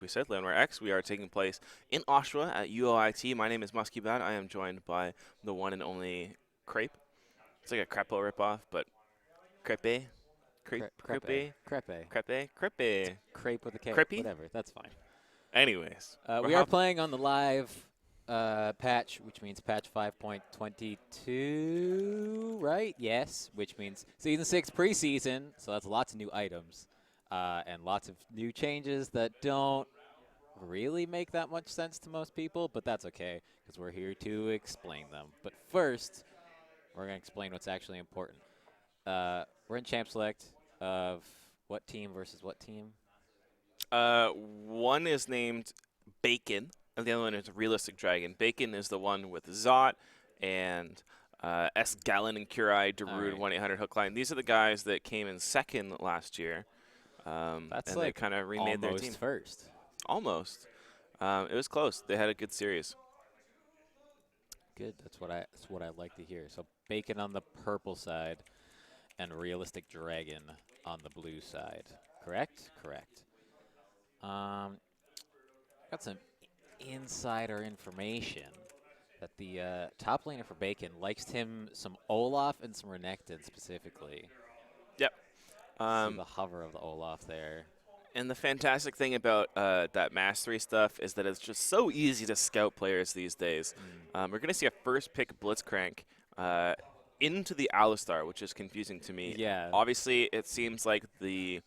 We said LANWARX. We are taking place in Oshawa at UOIT. My name is Muskie Bad. I am joined by the one and only Crepe. It's like a crepe ripoff, but crepe, crepe, Crepe. crepe, Crepe. crepe, It's crepe, crepe with a K. crepey. Whatever. That's fine. Anyways, We are playing on the live patch, which means patch 5.22, right? Yes, which means Season 6 preseason, so that's lots of new items and lots of new changes that don't really make that much sense to most people, but that's okay because we're here to explain them. But first, we're going to explain what's actually important. We're in Champ Select of what team versus what team? One is named Bacon, and the other one is Realistic Dragon. Bacon is the one with Zot and S. Gallon and Curai, Darude, All right. 1-800 Hookline. These are the guys that came in second last year. That's and like they kind of remade their team. almost first. Almost. It was close. They had a good series. Good. That's what I like to hear. So Bacon on the purple side and Realistic Dragon on the blue side. Correct? Correct. Got some insider information that the top laner for Bacon likes him some Olaf and some Renekton specifically. Yep. See the hover of the Olaf there. And the fantastic thing about that Mastery stuff is that it's just so easy to scout players these days. We're going to see a first pick Blitzcrank into the Alistar, which is confusing to me. Yeah. Obviously, it seems like the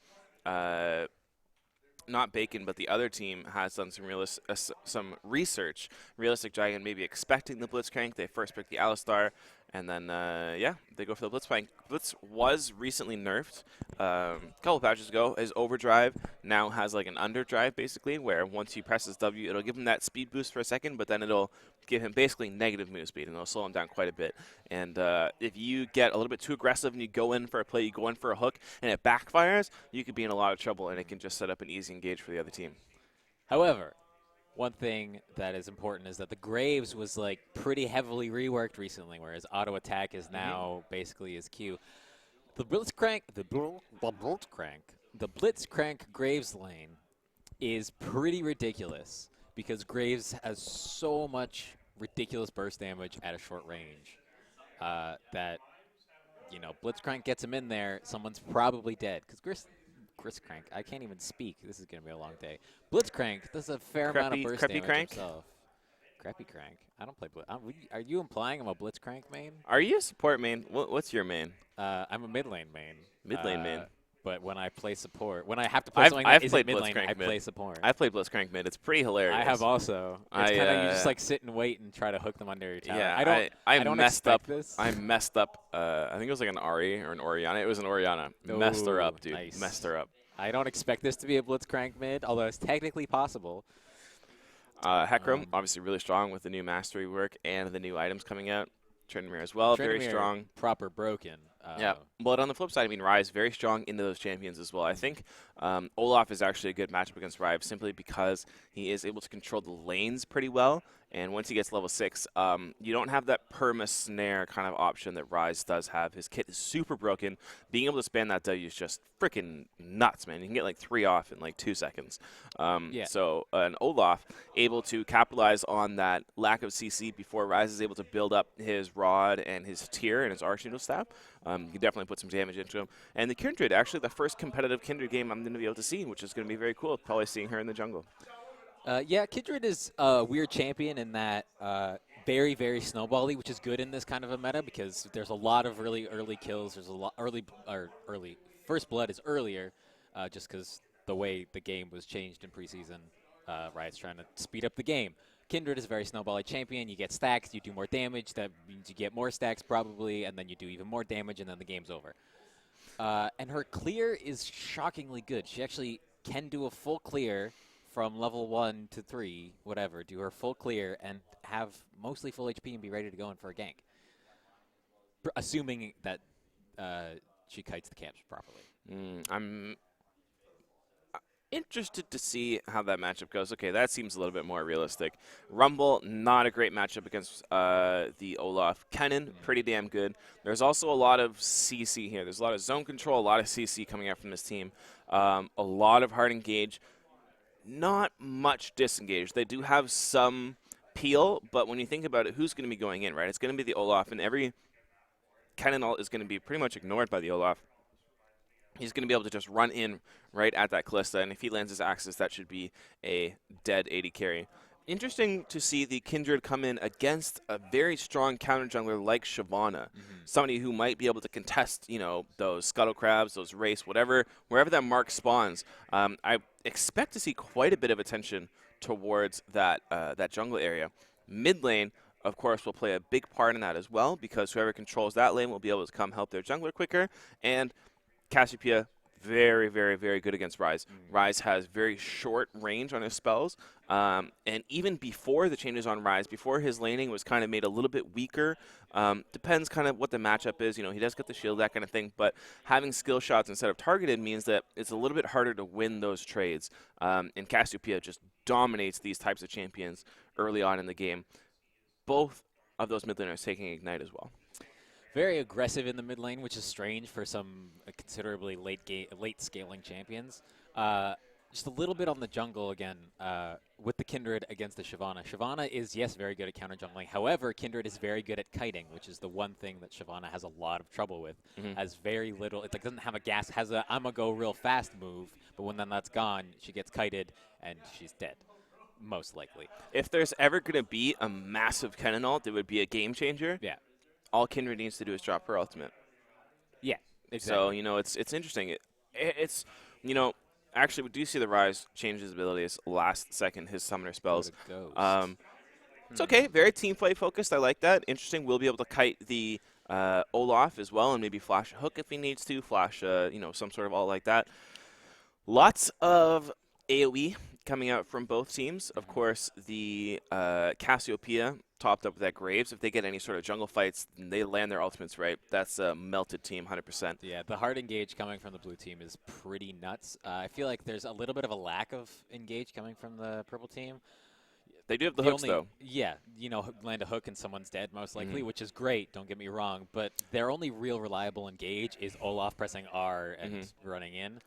not Bacon, but the other team has done some research. Realistic Dragon maybe expecting the Blitzcrank. They first picked the Alistar, and then, yeah, they go for the Blitzcrank. Blitz was recently nerfed a couple patches ago. His overdrive now has like an underdrive, basically, where once he presses W, it'll give him that speed boost for a second, but then it'll give him basically negative move speed, and it'll slow him down quite a bit. And if you get a little bit too aggressive and you go in for a play, you go in for a hook, and it backfires, you could be in a lot of trouble, and it can just set up an easy engage for the other team. However, one thing that is important is that the Graves was like pretty heavily reworked recently, whereas auto attack is now basically his Q. The Blitzcrank Graves lane is pretty ridiculous because Graves has so much ridiculous burst damage at a short range that, you know, Blitzcrank gets him in there, someone's probably dead. Because Grizzcrank, I can't even speak. This is going to be a long day. Blitzcrank does a fair amount of burst damage himself. Crappy Crank. I don't play Blitz. Are you implying I'm a Blitzcrank main? Are you a support main? What's your main? I'm a mid lane main. Mid lane main. But when I play support, when I have to play something that isn't mid lane, I play support. I've played Blitzcrank mid. It's pretty hilarious. I have also. It's kind of you just like sit and wait and try to hook them under your tower. Yeah, I don't messed expect up. this. I messed up. I think it was like an Ari or an Oriana. It was an Oriana. Messed her up, dude. Nice. Messed her up. I don't expect this to be a Blitzcrank mid, although it's technically possible. Hecarim, obviously really strong with the new mastery work and the new items coming out. Tryndamere as well, very strong. Proper broken. Yeah, but on the flip side, I mean, Ryze very strong into those champions as well. I think Olaf is actually a good matchup against Ryze simply because he is able to control the lanes pretty well. And once he gets level 6, you don't have that perma-snare kind of option that Ryze does have. His kit is super broken. Being able to spam that W is just freaking nuts, man. You can get like 3 off in like 2 seconds. So an Olaf able to capitalize on that lack of CC before Ryze is able to build up his Rod and his Tier and his Archneedle Staff. You can definitely put some damage into him. And the Kindred, actually the first competitive Kindred game I'm going to be able to see, which is going to be very cool, probably seeing her in the jungle. Yeah, Kindred is a weird champion in that very, very snowbally, which is good in this kind of a meta because there's a lot of really early kills. There's a lot early first blood is earlier, just because the way the game was changed in preseason. Riot's trying to speed up the game. Kindred is a very snowbally champion. You get stacks, you do more damage. That means you get more stacks probably, and then you do even more damage, and then the game's over. And her clear is shockingly good. She actually can do a full clear from level 1 to 3, whatever, do her full clear and have mostly full HP and be ready to go in for a gank. Assuming that she kites the camps properly. I'm interested to see how that matchup goes. Okay, that seems a little bit more realistic. Rumble, not a great matchup against the Olaf. Kennen, pretty damn good. There's also a lot of CC here. There's a lot of zone control, a lot of CC coming out from this team. A lot of hard engage. not much disengage. They do have some peel, but when you think about it, who's going to be going in, right? It's going to be the Olaf, and every cannon is going to be pretty much ignored by the Olaf. He's going to be able to just run in right at that Callista, and if he lands his Axis, that should be a dead 80 carry. Interesting to see the Kindred come in against a very strong counter jungler like Shyvana, somebody who might be able to contest, those Scuttle Crabs, those Wraiths, whatever, wherever that mark spawns. I expect to see quite a bit of attention towards that jungle area. Mid lane, of course, will play a big part in that as well, because whoever controls that lane will be able to come help their jungler quicker, and Cassiopeia, very, very, very good against Ryze. Ryze has very short range on his spells, and even before the changes on Ryze, before his laning was kind of made a little bit weaker, depends kind of what the matchup is. He does get the shield, that kind of thing, but having skill shots instead of targeted means that it's a little bit harder to win those trades, and Cassiopeia just dominates these types of champions early on in the game. Both of those mid laners taking Ignite as well. Very aggressive in the mid lane, which is strange for some considerably late scaling champions. Just a little bit on the jungle again with the Kindred against the Shyvana. Shyvana is, yes, very good at counter jungling. However, Kindred is very good at kiting, which is the one thing that Shyvana has a lot of trouble with. Has very little, it doesn't have a gas, has a I'm going to go real fast move, but when then that's gone, she gets kited and she's dead. Most likely. If there's ever going to be a massive cannon ult, it would be a game changer. Yeah. All Kindred needs to do is drop her ultimate. Yeah, exactly. So, it's interesting. It's, actually, we do see the Ryze change his abilities last second, his summoner spells. It's okay. Very team play focused. I like that. Interesting. We'll be able to kite the Olaf as well and maybe flash a hook if he needs to, flash, some sort of ult like that. Lots of AoE coming out from both teams. Of course, the Cassiopeia topped up with that Graves. If they get any sort of jungle fights, they land their ultimates right. That's a melted team, 100%. Yeah, the hard engage coming from the blue team is pretty nuts. I feel like there's a little bit of a lack of engage coming from the purple team. They do have the hooks, though. Yeah, land a hook and someone's dead, most likely, which is great, don't get me wrong. But their only real reliable engage is Olaf pressing R and running in,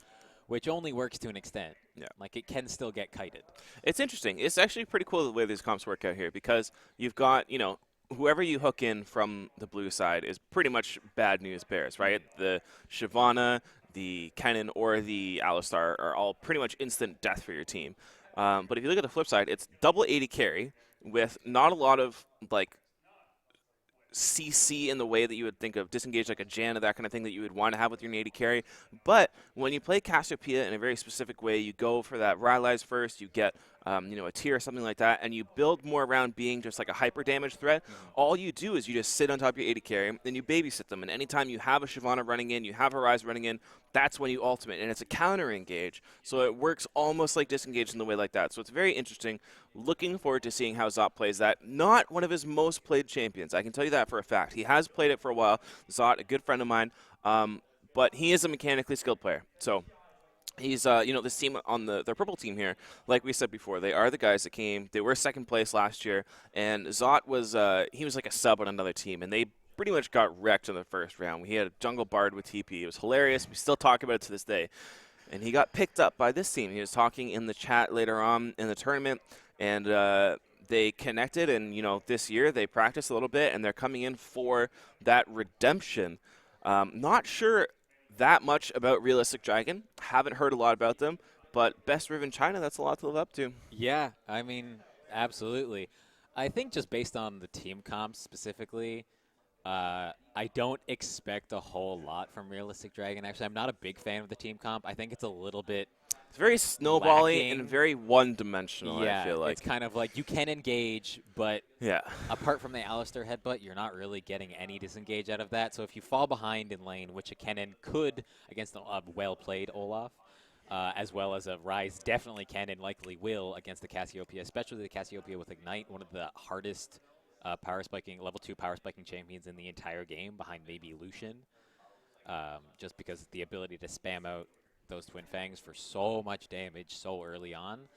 which only works to an extent. Yeah. Like, it can still get kited. It's interesting. It's actually pretty cool the way these comps work out here, because you've got, whoever you hook in from the blue side is pretty much bad news bears, right? The Shyvana, the Kennen, or the Alistar are all pretty much instant death for your team. But if you look at the flip side, it's double 80 carry with not a lot of, CC in the way that you would think of disengage like a Janna, that kind of thing that you would want to have with your 80 carry. But when you play Cassiopeia in a very specific way, you go for that Rylai's first, you get a tier or something like that, and you build more around being just like a hyper damage threat. All you do is you just sit on top of your 80 carry, then you babysit them, and anytime you have a Shyvana running in, you have a Ryze running in, that's when you ultimate, and it's a counter engage, so it works almost like disengage in the way like that. So it's very interesting. Looking forward to seeing how Zot plays that. Not one of his most played champions, I can tell you that for a fact. He has played it for a while. Zot, a good friend of mine, but he is a mechanically skilled player. So he's, this team on the purple team here, like we said before, they are the guys that came. They were second place last year, and Zot was, he was like a sub on another team, and they pretty much got wrecked in the first round. We had a jungle bard with TP. It was hilarious. We still talk about it to this day. And he got picked up by this team. He was talking in the chat later on in the tournament, and they connected, and, this year they practiced a little bit, and they're coming in for that redemption. Not sure that much about Realistic Dragon. Haven't heard a lot about them, but Best Riv in China, that's a lot to live up to. Yeah, I mean, absolutely. I think just based on the team comps specifically, I don't expect a whole lot from Realistic Dragon. Actually, I'm not a big fan of the team comp. I think it's a little bit It's very snowbally lacking. and very one-dimensional, yeah, I feel like. it's kind of like you can engage, but Yeah. apart from the Alistar headbutt, you're not really getting any disengage out of that. So if you fall behind in lane, which a Kennen could against a well-played Olaf, as well as a Ryze definitely can and likely will against the Cassiopeia, especially the Cassiopeia with Ignite, one of the hardest level 2 power spiking champions in the entire game, behind maybe Lucian, just because the ability to spam out those Twin Fangs for so much damage so early on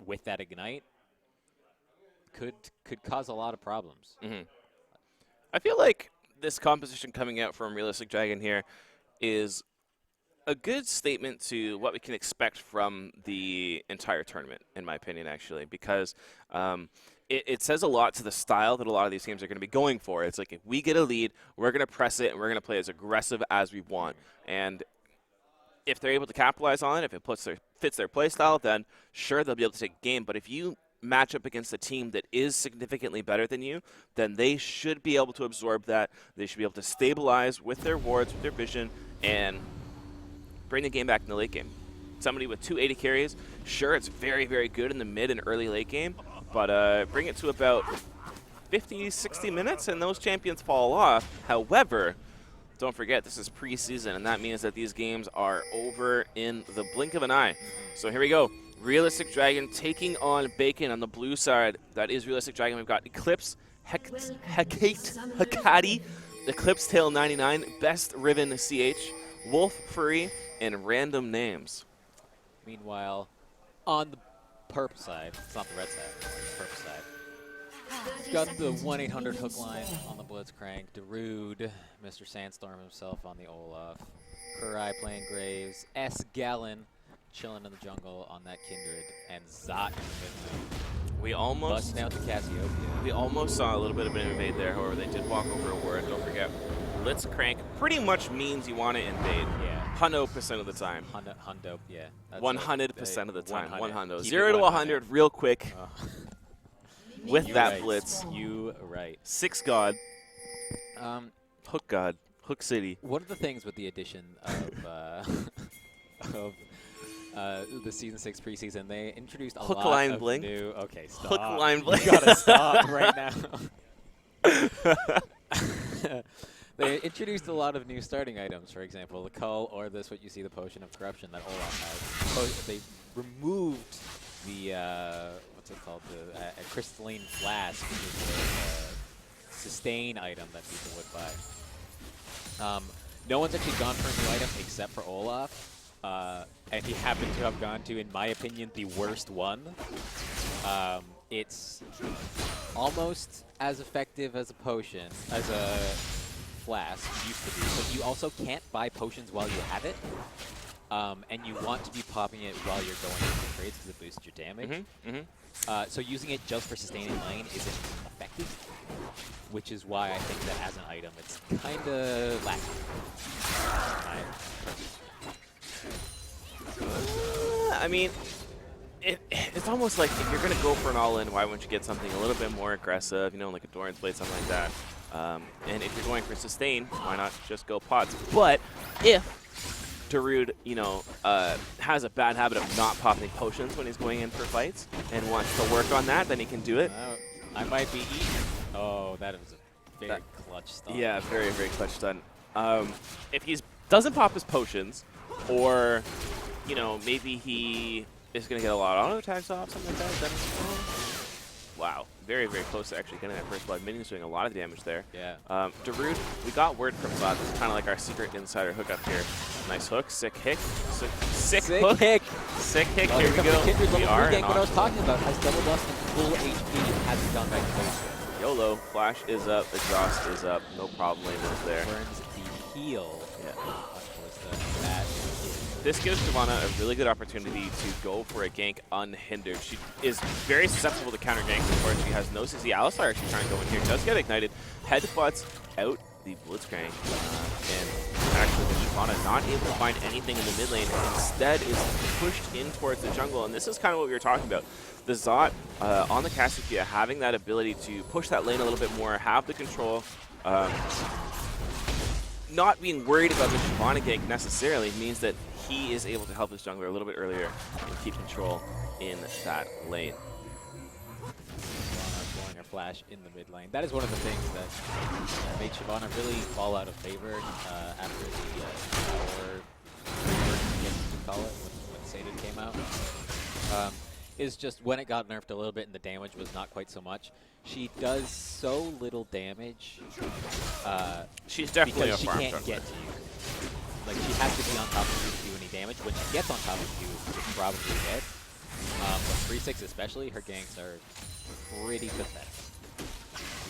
with that Ignite could cause a lot of problems. I feel like this composition coming out from Realistic Dragon here is a good statement to what we can expect from the entire tournament, in my opinion, actually, because it says a lot to the style that a lot of these teams are going to be going for. It's like if we get a lead, we're going to press it and we're going to play as aggressive as we want. And if they're able to capitalize on it, if it fits their play style, then sure, they'll be able to take a game. But if you match up against a team that is significantly better than you, then they should be able to absorb that. They should be able to stabilize with their wards, with their vision, and bring the game back in the late game. Somebody with 280 carries, sure, it's very, very good in the mid and early late game, but bring it to about 50, 60 minutes, and those champions fall off. However, don't forget, this is preseason, and that means that these games are over in the blink of an eye. So here we go. Realistic Dragon taking on Bacon on the blue side. That is Realistic Dragon. We've got Eclipse, Hecate, Eclipse Tail 99, Best Riven CH, Wolf Furry, and Random Names. Meanwhile, on the purple side, it's not the red side, it's the purple side. We've got the 1-800 hook line on the Blitzcrank, Darude, Mr. Sandstorm himself on the Olaf, Kurai playing Graves, S. Gallon chilling in the jungle on that Kindred, and Zot in the mid lane. We almost busting out the Cassiopeia. We almost saw a little bit of an invade there. However, they did walk over a ward. Don't forget, Blitzcrank pretty much means you want to invade. Yeah. 100% of the time. Hundo, yeah. 100% of the time. 100. Keep 0 to 100 real quick with You that right. blitz. You right. 6 God. Um, God. Hook City. One of the things with the addition of the Season 6 preseason, they introduced a Hook, lot line, of blink. new... Okay, stop. Hook, line, blink. You gotta stop right now. They introduced a lot of new starting items. For example, the Cull, or this, what you see, the Potion of Corruption that Olaf has. They removed the, what's it called, the Crystalline Flask, which is a sustain item that people would buy. No one's actually gone for a new item except for Olaf. And he happened to have gone to, in my opinion, the worst one. It's almost as effective as a potion, as a flask used to be, but you also can't buy potions while you have it. And you want to be popping it while you're going into trades because it boosts your damage. So using it just for sustaining lane isn't effective, which is why I think that as an item it's kind of lacking. I mean, it's almost like if you're going to go for an all-in, why wouldn't you get something a little bit more aggressive, you know, like a Doran's Blade, something like that. And if you're going for sustain, why not just go pods? But if Darude, you know, has a bad habit of not popping potions when he's going in for fights and wants to work on that, then he can do it. I might be eaten. Oh, that was a very clutch stun. Yeah, very, very clutch stun. If he doesn't pop his potions, or, you know, maybe he is going to get a lot of auto attacks off, something like that, then, wow, very, very close to actually getting that first blood. Minion's doing a lot of damage there. Yeah. Darude, we got word from Bot. This is kind of like our secret insider hookup here. Nice hook, sick hick, sick hook. Hick. Sick hick, Oh, here we go. Kindred We level are 3 in gank, what I was option. talking about, has double dust and full HP, hasn't gone back to base yet. YOLO, flash is up, exhaust is up, no problemos there. Burns the heal. Yeah. That This gives Shyvana a really good opportunity to go for a gank unhindered. She is very susceptible to counter ganks, of course. She has no CC. Alistar actually trying to go in here. Does get ignited. Headbutts out the Blitzcrank. And actually, with Shyvana not able to find anything in the mid lane. Instead is pushed in towards the jungle. And this is kind of what we were talking about. The Zot on the Cassiopeia having that ability to push that lane a little bit more, have the control. Not being worried about the Shyvana gank necessarily means that he is able to help his jungler a little bit earlier and keep control in that lane. Shyvana blowing her flash in the mid lane. That is one of the things that made Shyvana really fall out of favor after the power, we call it, when Sadin came out. Is just when it got nerfed a little bit and the damage was not quite so much. She does so little damage. She's definitely a because she farm can't jungler. get to you. Like, she has to be on top of you to do any damage. When she gets on top of you, it's probably dead. But 3-6 especially, her ganks are pretty pathetic.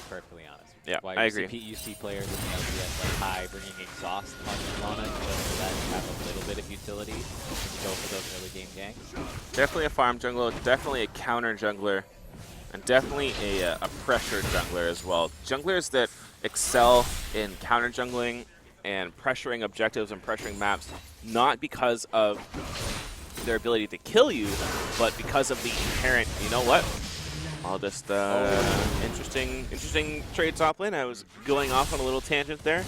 perfectly honest. Yeah, Why I you agree. see UC players in the LCS like high bringing exhaust on Shyvana just so that you have a little bit of utility when you go for those early game ganks. Definitely a farm jungler, definitely a counter jungler, and definitely a pressure jungler as well. Junglers that excel in counter jungling and pressuring objectives and pressuring maps, not because of their ability to kill you, but because of the inherent, you know what? I'll just, interesting trade top lane. I was going off on a little tangent there.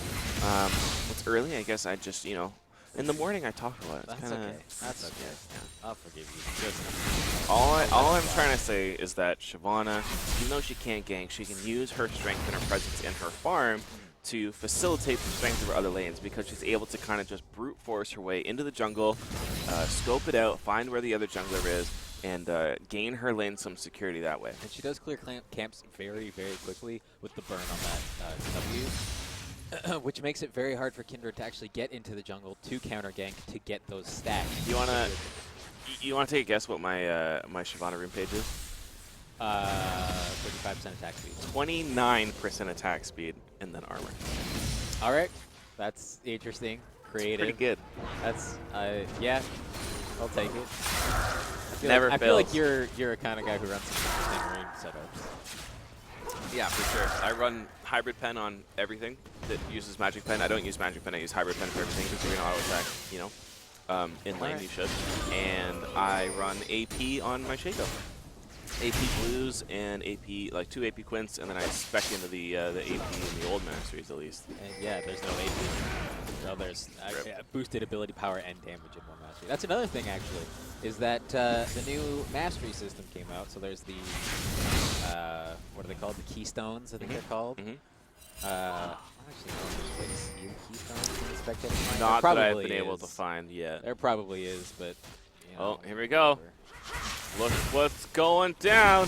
It's early, I guess I just, you know, in the morning I talked about it. It's That's kinda, okay. That's okay. yeah. I'll forgive you. Just All I'm trying to say is that Shyvana, even though she can't gank, she can use her strength and her presence in her farm to facilitate the strength of her other lanes, because she's able to kind of just brute force her way into the jungle, scope it out, find where the other jungler is, and gain her lane some security that way. And she does clear camps very, very quickly with the burn on that W, which makes it very hard for Kindred to actually get into the jungle to counter gank to get those stacks. You wanna take a guess what my my Shyvana room page is? 35% attack speed. 29% attack speed and then armor. All right, that's interesting, creative. Pretty good. That's yeah, I'll take it. Never I feel like fails. you're a kind of guy who runs some interesting range setups. Yeah, for sure. I run hybrid pen on everything that uses magic pen. I don't use magic pen. I use hybrid pen for everything because you're gonna auto attack, you know, in lane Alright. you should. And I run AP on my Shaco. AP blues and AP, like 2 AP quints, and then I spec into the AP in the old masteries at least. And yeah, there's no AP. So there's boosted ability power and damage in one mastery. That's another thing actually, is that the new mastery system came out. So there's the what are they called? The keystones, I think they're called. Mm-hmm. I don't actually know if there's ways to see keystones in the spectator mine. Not There that I've probably been able to is. find yet. There probably is, but you know, Oh, here we go. whatever. Look what's going down.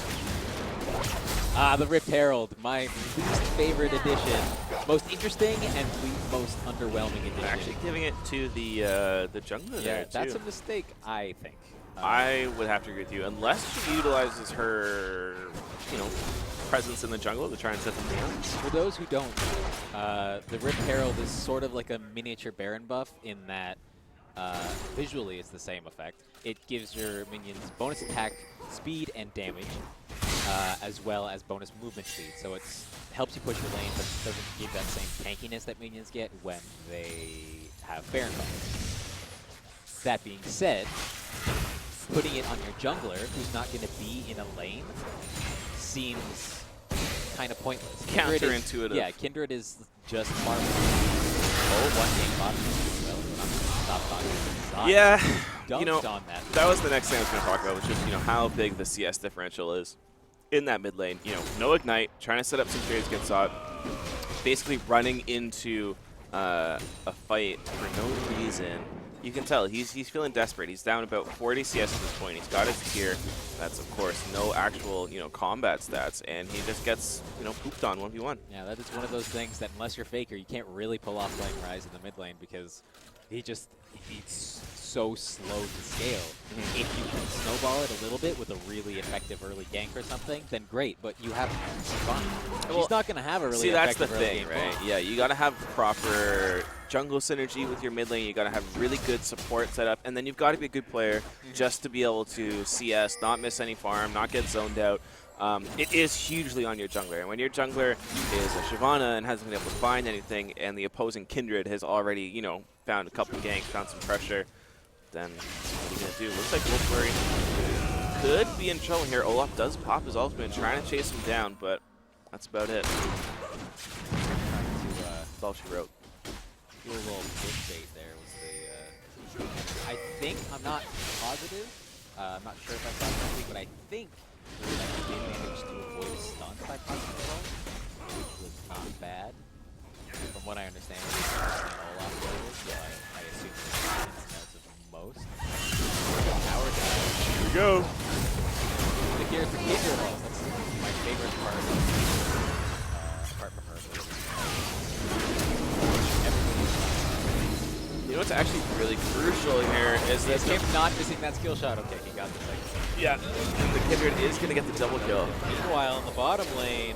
Ah, the Rift Herald, my least favorite edition. Most interesting and most underwhelming edition. They're actually giving it to the jungler yeah, there too. that's a mistake, I think. I would have to agree with you, unless she utilizes her, you know, presence in the jungle to try and set them down. For those who don't, the Rift Herald is sort of like a miniature Baron buff in that visually it's the same effect. It gives your minions bonus attack speed and damage, as well as bonus movement speed. So it helps you push your lane, but it doesn't give that same tankiness that minions get when they have Baron buffs. That being said, putting it on your jungler, who's not going to be in a lane, seems kind of pointless. Counterintuitive. Yeah, Kindred is just farming. Oh, one game bot. Well, stop talking. Yeah, Dunked you know, on that. that was the next thing I was going to talk about, which is, you know, how big the CS differential is in that mid lane. You know, no ignite, trying to set up some trades against Zod, basically running into a fight for no reason. You can tell he's feeling desperate. He's down about 40 CS at this point. He's got his gear. That's, of course, no actual, you know, combat stats, and he just gets, you know, pooped on 1v1. Yeah, that is one of those things that unless you're Faker, you can't really pull off playing Ryze in the mid lane because he's so slow to scale. If you can snowball it a little bit with a really effective early gank or something, then great, but you have fun. Well, He's not going to have a really See, that's the effective early thing, game right? gank. Yeah, you got to have proper jungle synergy with your mid lane. You got to have really good support set up, and then you've got to be a good player just to be able to CS, not miss any farm, not get zoned out. It is hugely on your jungler, and when your jungler is a Shyvana and hasn't been able to find anything, and the opposing Kindred has already, you know, found a couple ganks, found some pressure, then what are you going to do? Looks like Wolfberry could be in trouble here. Olaf does pop his ultimate, trying to chase him down, but that's about it. That's all she wrote. Do a little clickbait there was the. I think, I'm not positive. I'm not sure if I saw it correctly, but I think they actually managed to avoid a stun by Pop Control, which was not bad. From what I understand, it's Olaf players, so I assume it's of most. Power dive. Here we go. The gears for Kindred, that's my favorite part of apart from her. You know what's actually really crucial here is that Him not missing that skill shot. Okay, he got the second. yeah, the Kindred is going to get the double kill. Meanwhile, in the bottom lane,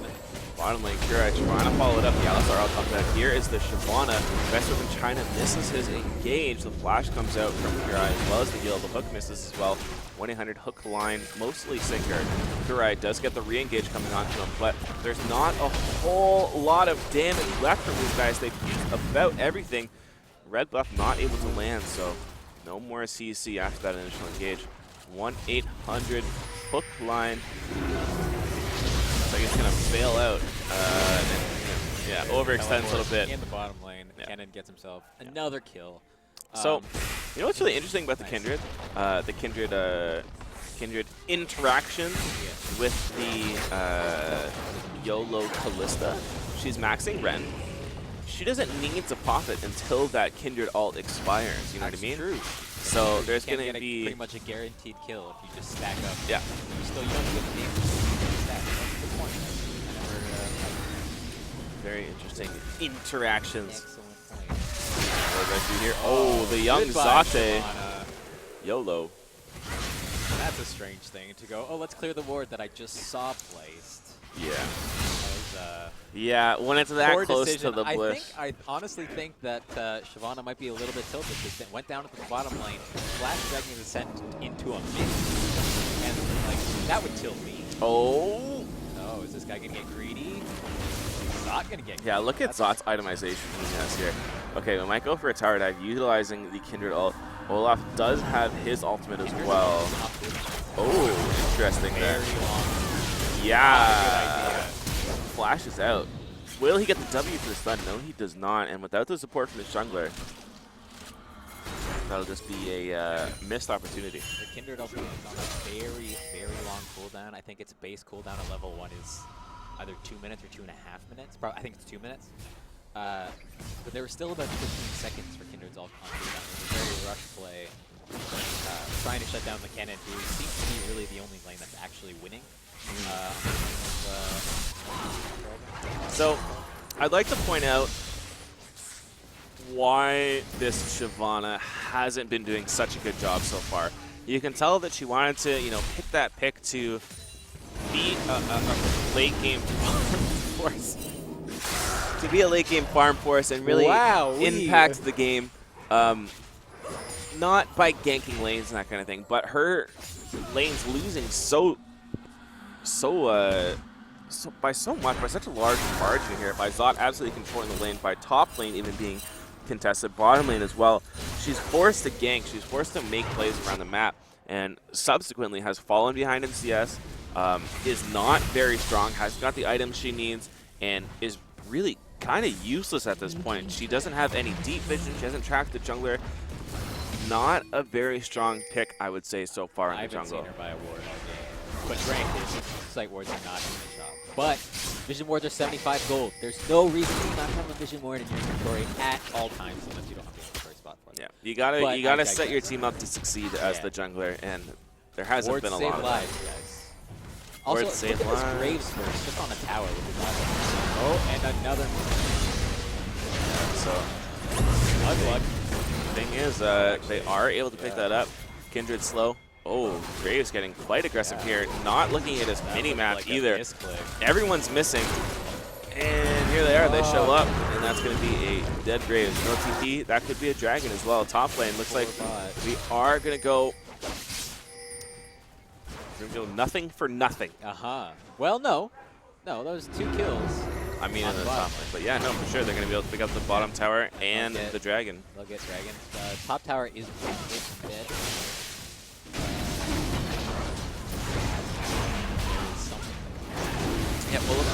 Bottom lane, Kira trying to follow it up. The Alistar all comes out. Here is the Shyvana. Best from China misses his engage. The flash comes out from Kira as well as the heal. The hook misses as well. 1-800 hook line, mostly sinker. Kira does get the re-engage coming onto him, but there's not a whole lot of damage left from these guys. They've used about everything. Red buff not able to land, so no more CC after that initial engage. 1-800 hook line. Looks like it's going to fail out. Yeah, overextends a little bit. In the bottom lane, Kennen gets himself another kill. So, you know what's really interesting about the Kindred? The Kindred interaction with the YOLO Callista. She's maxing Ren. She doesn't need to pop it until that Kindred ult expires, you know what I mean? True. So there's going to get be pretty much a guaranteed kill if you just stack up. Yeah. You don't get the game. Stack. That's the point. Very interesting interactions. Excellent point. What do I do here? Oh, the young Goodbye, Zate. Shyvana. YOLO. That's a strange thing to go, oh, let's clear the ward that I just saw placed. Yeah. That was, Yeah, when it's that poor close decision. to the bush. I honestly think that Shyvana might be a little bit tilted because it went down to the bottom lane, flash dragging the sent into a mid, and like that would tilt me. Oh. Oh, is this guy gonna get greedy? He's not gonna get greedy. Yeah, look at Zot's itemization he has here. Okay, we might go for a tower dive utilizing the Kindred ult. Olaf does have his ultimate as well. Oh, interesting there. Yeah. Flash is out. Will he get the W for the stun? No, he does not. And without the support from the jungler, that'll just be a missed opportunity. The Kindred ultimate is on a very, very long cooldown. I think its base cooldown at level 1 is either 2 minutes or 2.5 minutes. I think it's 2 minutes. But there were still about 15 seconds for Kindred's ult on cooldown. It was a very rush play, trying to shut down the Kennen, who seems to be really the only lane that's actually winning. So, I'd like to point out why this Shyvana hasn't been doing such a good job so far. You can tell that she wanted to, pick that pick to be a late game force. To be a late game farm force and really impact the game. Not by ganking lanes and that kind of thing, but her lane's losing by so much, by such a large margin here, by Zot absolutely controlling the lane, by top lane even being contested, bottom lane as well. She's forced to gank, she's forced to make plays around the map, and subsequently has fallen behind in CS, is not very strong, hasn't got the items she needs, and is really kind of useless at this point. She doesn't have any deep vision, she hasn't tracked the jungler. Not a very strong pick, I would say, so far in the jungle. I haven't seen her by a ward all game. But granted, sight wards are not doing the job. But vision wards are 75 gold. There's no reason to not have a vision ward in your inventory at all times unless you don't have the inventory spot for them. Yeah, you gotta set your team up to succeed as the jungler, and there hasn't wards been a save lot of lives, that. guys. Also, Wards save look at this lives. Graves first, just on a tower with his life. Oh, and another. So, Unlucky. thing is, they are able to pick that up. Kindred slow. Oh, Graves getting quite aggressive here. Not looking at his mini-map like either. misclick. Everyone's missing. And here they are, they show up. And that's going to be a dead Graves. No TP, that could be a dragon as well. Top lane, looks like we are going to go nothing for nothing. Well, no. No, those 2 kills. I mean, in the top lane. But yeah, no, for sure. They're going to be able to pick up the bottom tower and the dragon. They'll get dragon. Top tower is dead. Yeah, Olaf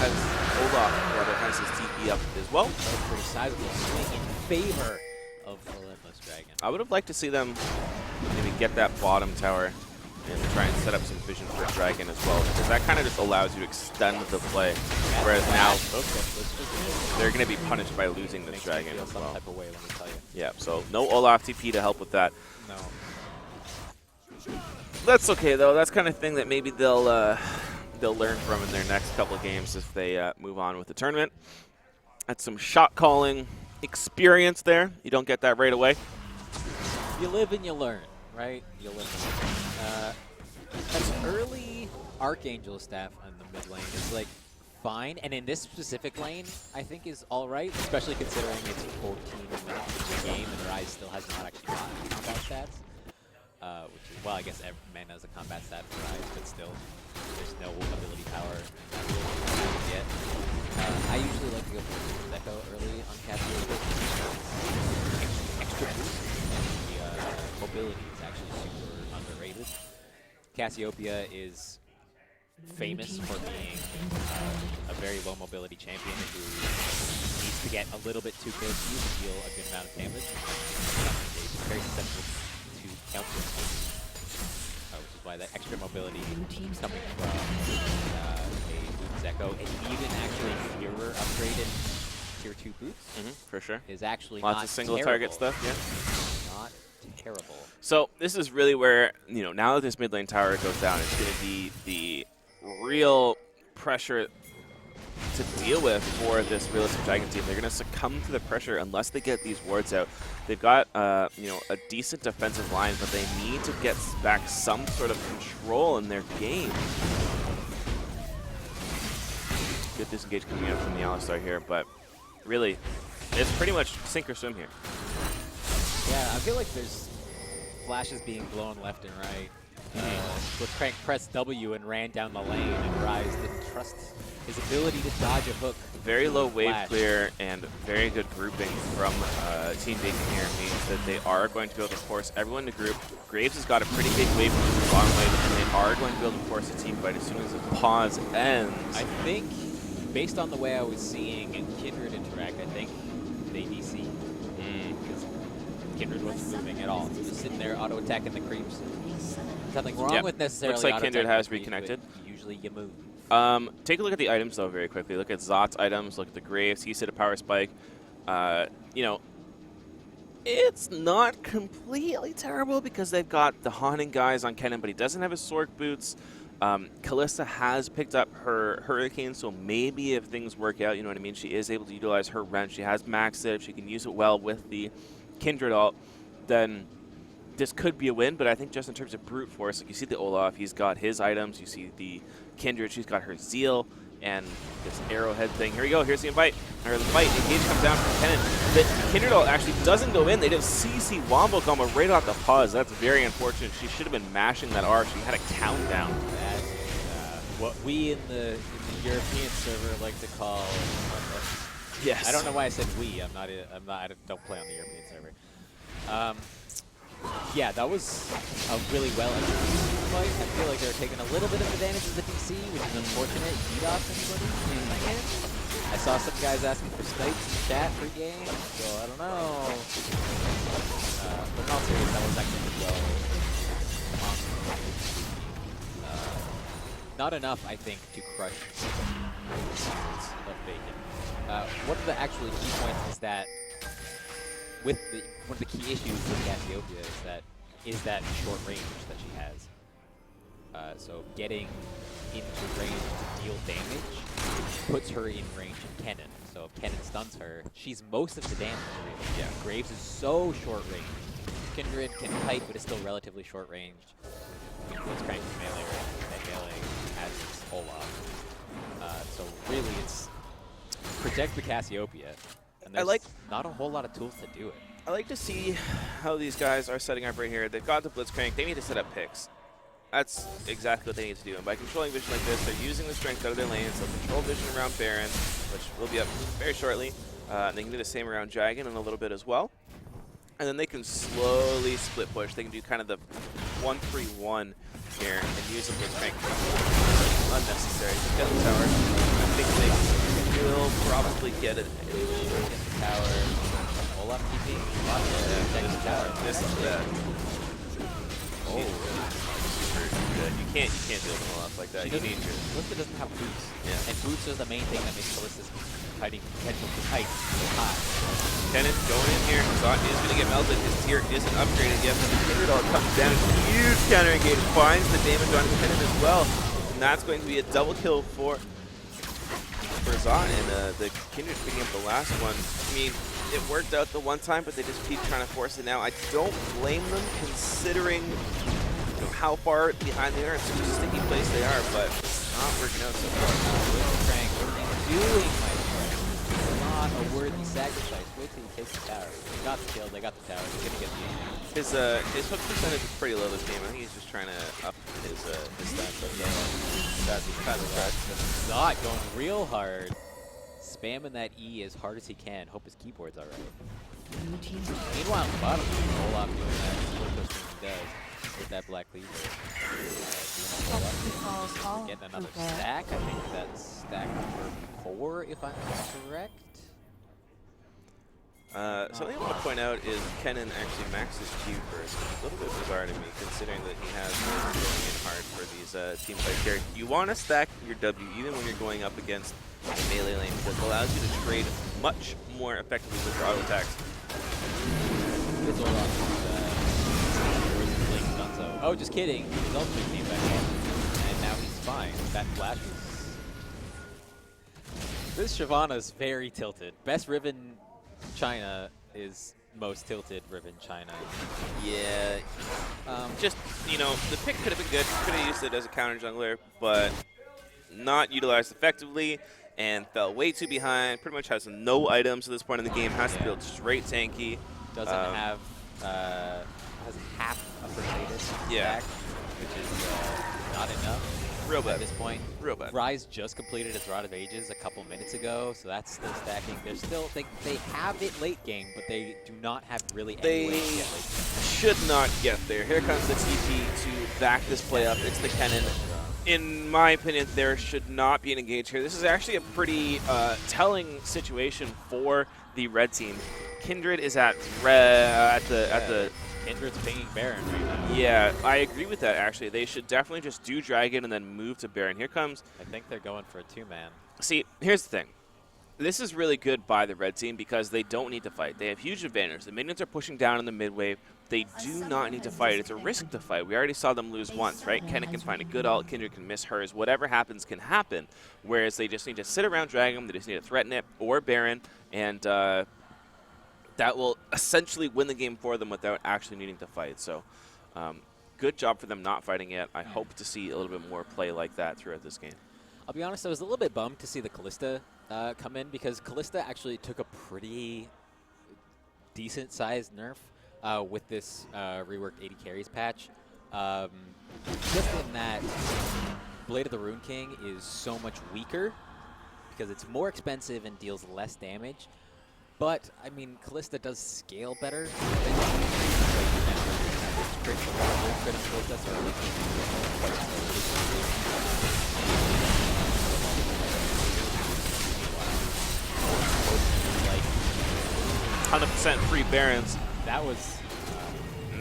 has his TP up as well. That's a pretty sizable swing in favor of Relentless Dragon. I would have liked to see them maybe get that bottom tower and try and set up some vision for Dragon as well, because that kind of just allows you to extend the play. Whereas now, they're going to be punished by losing this Dragon as well. Some type of way, let me tell you. Yeah, so no Olaf TP to help with that. No. That's okay though. That's kind of thing that maybe they'll learn from in their next couple of games if they move on with the tournament. That's some shot calling experience there. You don't get that right away. You live and you learn, right? You live and learn. As early Archangel staff on the mid lane is like fine. And in this specific lane, I think is all right, especially considering it's 14 minutes of the game and Rise still has not actually gotten combat stats. Which is, well, I guess man has a combat stat for Rise, but still, there's no ability power yet. I usually like to go for Echo early on Cassiopeia. Extra boost. The mobility is actually super underrated. Cassiopeia is famous for being a very low mobility champion who needs to get a little bit too close to you to deal a good amount of damage. It's very susceptible to counter, which is why that extra mobility coming from a Boots Echo, and even actually Mirror upgraded tier 2 boots for sure. is actually Lots not of single terrible. target stuff, yeah. Not terrible. So this is really where, now that this mid lane tower goes down, it's going to be the real pressure to deal with for this realistic Dragon team. They're going to succumb to the pressure unless they get these wards out. They've got, a decent defensive line, but they need to get back some sort of control in their game. Good disengage coming out from the Alistar here, but really, it's pretty much sink or swim here. Yeah, I feel like there's flashes being blown left and right. Blitzcrank pressed W and ran down the lane, and Rise didn't trust his ability to dodge a hook. Very low wave Flash. clear and very good grouping from Team Bacon here means that they are going to be able to force everyone to group. Graves has got a pretty big wave from the bottom wave, and they are going to be able to force a team fight as soon as the pause ends. I think, based on the way I was seeing Kindred interact, I think they DC. Because Kindred wasn't moving at all. Just sitting there auto-attacking the creeps. Nothing wrong with necessarily looks like Kindred has creeps, reconnected. Usually you move. Take a look at the items, though, very quickly. Look at Zot's items. Look at the Graves. He's hit a power spike. It's not completely terrible because they've got the Haunting guys on Kennen, but he doesn't have his Sork boots. Kalista has picked up her Hurricane, so maybe if things work out, you know what I mean, she is able to utilize her Wrench. She has maxed it. If she can use it well with the Kindred ult, then this could be a win, but I think just in terms of brute force, like you see the Olaf, he's got his items. You see the Kindred, she's got her Zeal and this arrowhead thing. Here we go. Here's the invite, or the fight. Engage comes down from Kennen. The Kindred ult actually doesn't go in. They just CC Wombo combo right off the pause. That's very unfortunate. She should have been mashing that R. She had a countdown. That's what we in the European server like to call. Yes. I don't know why I said we. I don't play on the European server. Yeah, that was a really well executed fight. I feel like they're taking a little bit of advantage of the DC, which is unfortunate. DDoS anybody? I saw some guys asking for snipes in the chat pre-game, so I don't know. But in all seriousness, that was actually well. Not enough, I think, to crush of Bacon. One of the actually key points is that one of the key issues with Cassiopeia is that short range that she has. So getting into range to deal damage puts her in range of Kennen. So if Kennen stuns her, she's most of the damage. Really. Yeah. Graves is so short range. Kindred can kite, but is still relatively short range. Blitzcrank is melee range, and melee has its Olaf. So really, it's protect the Cassiopeia. And there's not a whole lot of tools to do it. I like to see how these guys are setting up right here. They've got the Blitzcrank. They need to set up picks. That's exactly what they need to do. And by controlling vision like this, they're using the strength out of their lanes. They'll control vision around Baron, which will be up very shortly. They can do the same around Dragon in a little bit as well. And then they can slowly split push. They can do kind of the 1-3-1 here and use the Blitzcrank. Unnecessary. Just get the tower. I think they will probably get it. Get the tower. Olaf TP. Next tower. This is bad. Oh. Super good. You can't deal with Olaf like that. You need your. Kalista doesn't have boots. Yeah. And boots is the main thing that makes Kalista's fighting potential to kite so high. Kennen going in here. Zot is going to get melted. His tier isn't upgraded yet, but the Kindred ult comes down. Huge counter engage. Finds the damage on Kennen as well. And that's going to be a double kill for Zot. And the Kindred picking up the last one. I mean, it worked out the one time, but they just keep trying to force it now. I don't blame them considering how far behind they are and such a sticky place they are, but Not working out so far. Frank, what are you doing, my friend? Not a worthy sacrifice. Wait till he takes the tower. They got the kill. They got the tower. He's gonna get the. His hook percentage is pretty low this game. I think he's just trying to up his stats. But that's his Zot going real hard. Spamming that E as hard as he can. Hope his keyboard's alright. Meanwhile, in the bottom, Olaf doing that slow push he does with that Black Cleaver. Getting another stack. I think that's stack number 4, if I'm correct. Something I want to point out is Kennen actually maxed his Q first. It's a little bit bizarre to me, considering that he has been going in hard for these team fights here. You want to stack your W even when you're going up against the melee lane, because it allows you to trade much more effectively with your auto attacks. Oh, just kidding. His ultimate came back in, and now he's fine. That flash was... This Shyvana's very tilted. Best Riven China is most tilted Riven China. Yeah. Just, you know, the pick could have been good. Could have used it as a counter jungler, but not utilized effectively and fell way too behind. Pretty much has no items at this point in the game. Has to build straight tanky. Doesn't have... has half of the status back, which is not enough. Real bad. At this point. Real bad. Rise just completed its Rod of Ages a couple minutes ago, so that's still stacking. They're still, they have it late game, but they do not have really any way to get late game. Should not get there. Here comes the TP to back this play up. It's the Kennen. In my opinion, there should not be an engage here. This is actually a pretty telling situation for the red team. Kindred is at the Kindred's pinging Baron right now. Yeah, I agree with that, actually. They should definitely just do Dragon and then move to Baron. Here comes... I think they're going for a 2-man. See, here's the thing. This is really good by the red team because they don't need to fight. They have huge advantage. The minions are pushing down in the mid wave. They do not need to fight. It's a risk to fight. We already saw them lose once, right? Kennen can find a good ult. Kindred can miss hers. Whatever happens can happen. Whereas they just need to sit around Dragon. They just need to threaten it or Baron. And... that will essentially win the game for them without actually needing to fight. So good job for them not fighting yet. I hope to see a little bit more play like that throughout this game. I'll be honest, I was a little bit bummed to see the Kalista come in because Kalista actually took a pretty decent-sized nerf with this reworked 80 carries patch. Just in that Blade of the Rune King is so much weaker because it's more expensive and deals less damage. But, I mean, Kalista does scale better. Like 100% free Barons. that was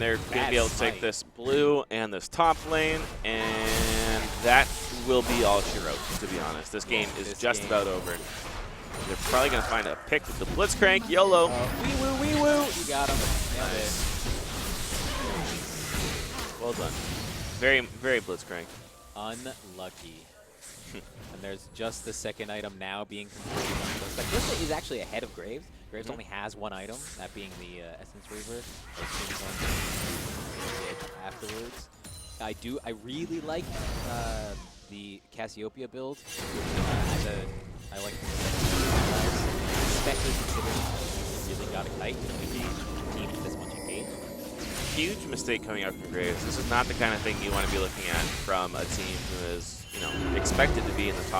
And they're going to be able to take this blue and this top lane, and that will be all she wrote, to be honest. This game is just about over. They're probably going to find a pick with the Blitzcrank. YOLO. Wee woo, wee woo. You got him. Nice. Well done. Very, very Blitzcrank. Unlucky. And there's just the second item now being completed. Like, Kalista is actually ahead of Graves. Graves only has one item, that being the Essence Reaver. Afterwards. I really like the Cassiopeia build. I like especially considering he really got a kite to be team this much engaged. Huge mistake coming out from Graves. This is not the kind of thing you want to be looking at from a team who is, you know, expected to be in the top